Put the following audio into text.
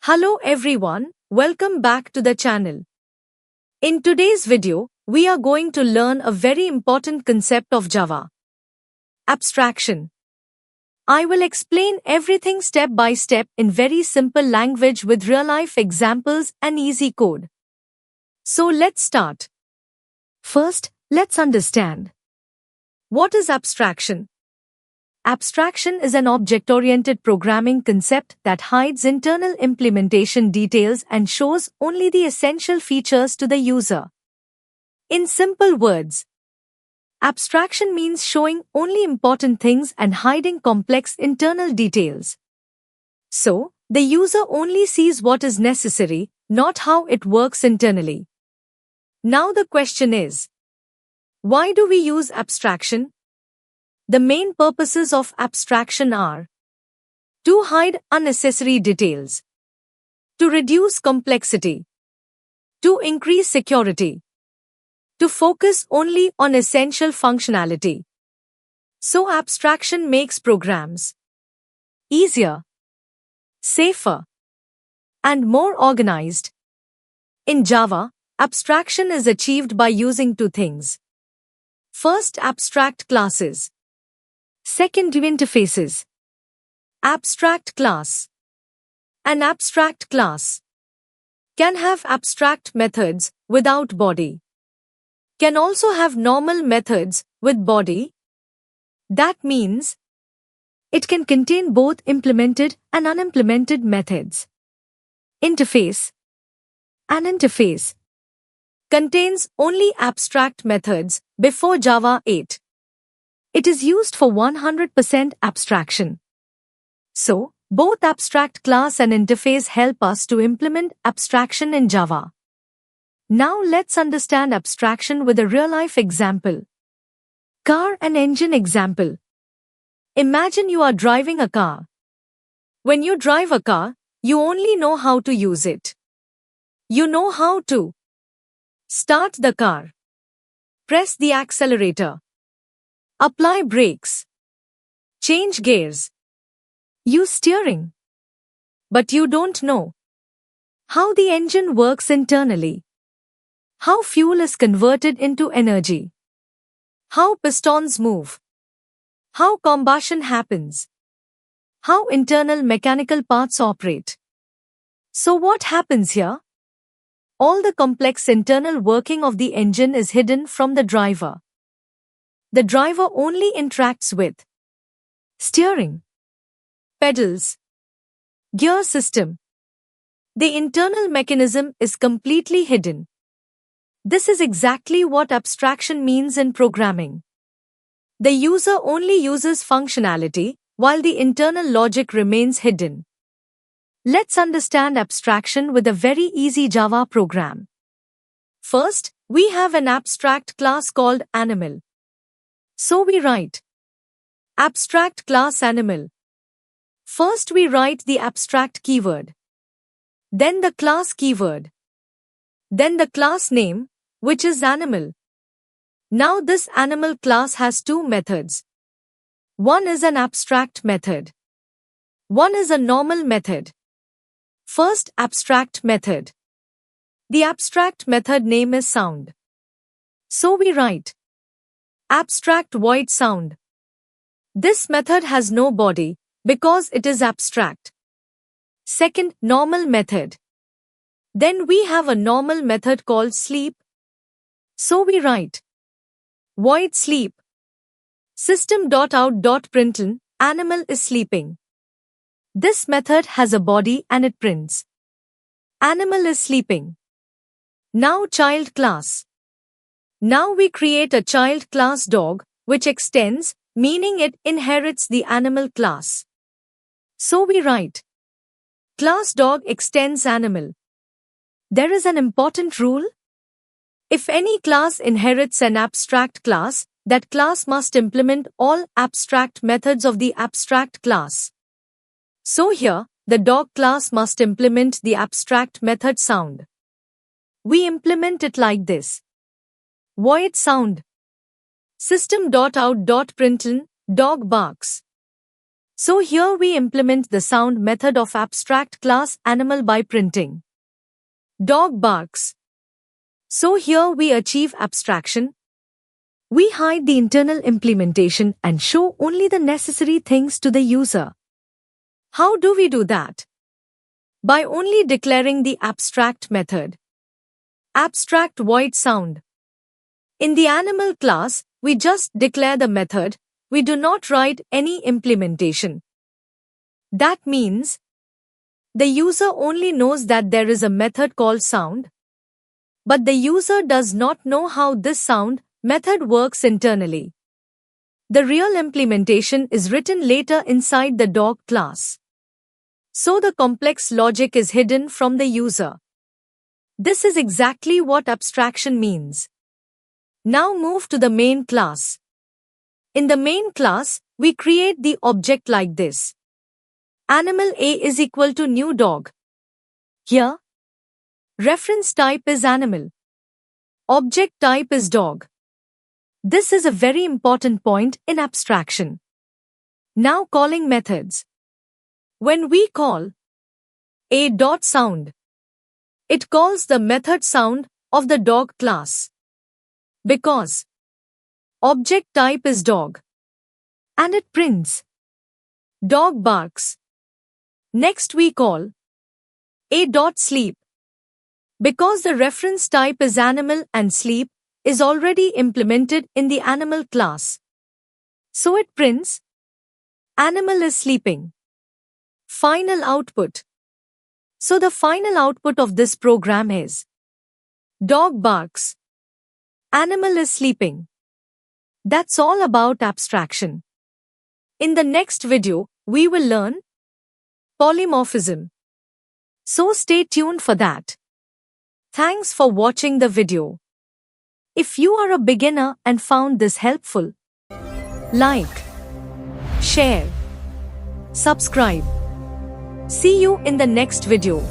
Hello everyone, welcome back to the channel. In today's video, we are going to learn a very important concept of Java. Abstraction. I will explain everything step by step in very simple language with real-life examples and easy code. So let's start. First, let's understand. What is abstraction? Abstraction is an object-oriented programming concept that hides internal implementation details and shows only the essential features to the user. In simple words, abstraction means showing only important things and hiding complex internal details. So, the user only sees what is necessary, not how it works internally. Now the question is, why do we use abstraction? The main purposes of abstraction are to hide unnecessary details, to reduce complexity, to increase security, to focus only on essential functionality. So abstraction makes programs easier, safer, and more organized. In Java, abstraction is achieved by using two things. First, abstract classes. Second, interfaces. Abstract class. An abstract class can have abstract methods without body. Can also have normal methods with body. That means it can contain both implemented and unimplemented methods. Interface. An interface contains only abstract methods before Java 8. It is used for 100% abstraction. So, both abstract class and interface help us to implement abstraction in Java. Now let's understand abstraction with a real-life example. Car and engine example. Imagine you are driving a car. When you drive a car, you only know how to use it. You know how to start the car, press the accelerator, apply brakes, change gears, use steering. But you don't know how the engine works internally, how fuel is converted into energy, how pistons move, how combustion happens, how internal mechanical parts operate. So what happens here? All the complex internal working of the engine is hidden from the driver. The driver only interacts with steering, pedals, gear system. The internal mechanism is completely hidden. This is exactly what abstraction means in programming. The user only uses functionality, while the internal logic remains hidden. Let's understand abstraction with a very easy Java program. First, we have an abstract class called Animal. So we write abstract class Animal. First we write the abstract keyword, then the class keyword, then the class name, which is Animal. Now this Animal class has two methods. One is an abstract method. One is a normal method. First abstract method. The abstract method name is sound. So we write abstract void sound. This method has no body because it is abstract. Second, normal method. Then we have a normal method called sleep. So we write void sleep. System.out.println, animal is sleeping. This method has a body and it prints animal is sleeping. Now child class. Now we create a child class dog, which extends, meaning it inherits the animal class. So we write class dog extends animal. There is an important rule. If any class inherits an abstract class, that class must implement all abstract methods of the abstract class. So here, the dog class must implement the abstract method sound. We implement it like this. Void sound. System.out.println, dog barks. So here we implement the sound method of abstract class animal by printing. Dog barks. So here we achieve abstraction. We hide the internal implementation and show only the necessary things to the user. How do we do that? By only declaring the abstract method. Abstract void sound. In the animal class, we just declare the method. We do not write any implementation. That means the user only knows that there is a method called sound, but the user does not know how this sound method works internally. The real implementation is written later inside the dog class. So the complex logic is hidden from the user. This is exactly what abstraction means. Now move to the main class. In the main class, we create the object like this. Animal A is equal to new dog. Here, reference type is animal. Object type is dog. This is a very important point in abstraction. Now calling methods. When we call a.sound, it calls the method sound of the dog class. Because object type is dog. And it prints. Dog barks. Next we call a.sleep. Because the reference type is animal and sleep is already implemented in the animal class. So it prints animal is sleeping. Final output. So the final output of this program is dog barks. Animal is sleeping. That's all about abstraction. In the next video, we will learn polymorphism. So stay tuned for that. Thanks for watching the video. If you are a beginner and found this helpful, like, share, subscribe. See you in the next video.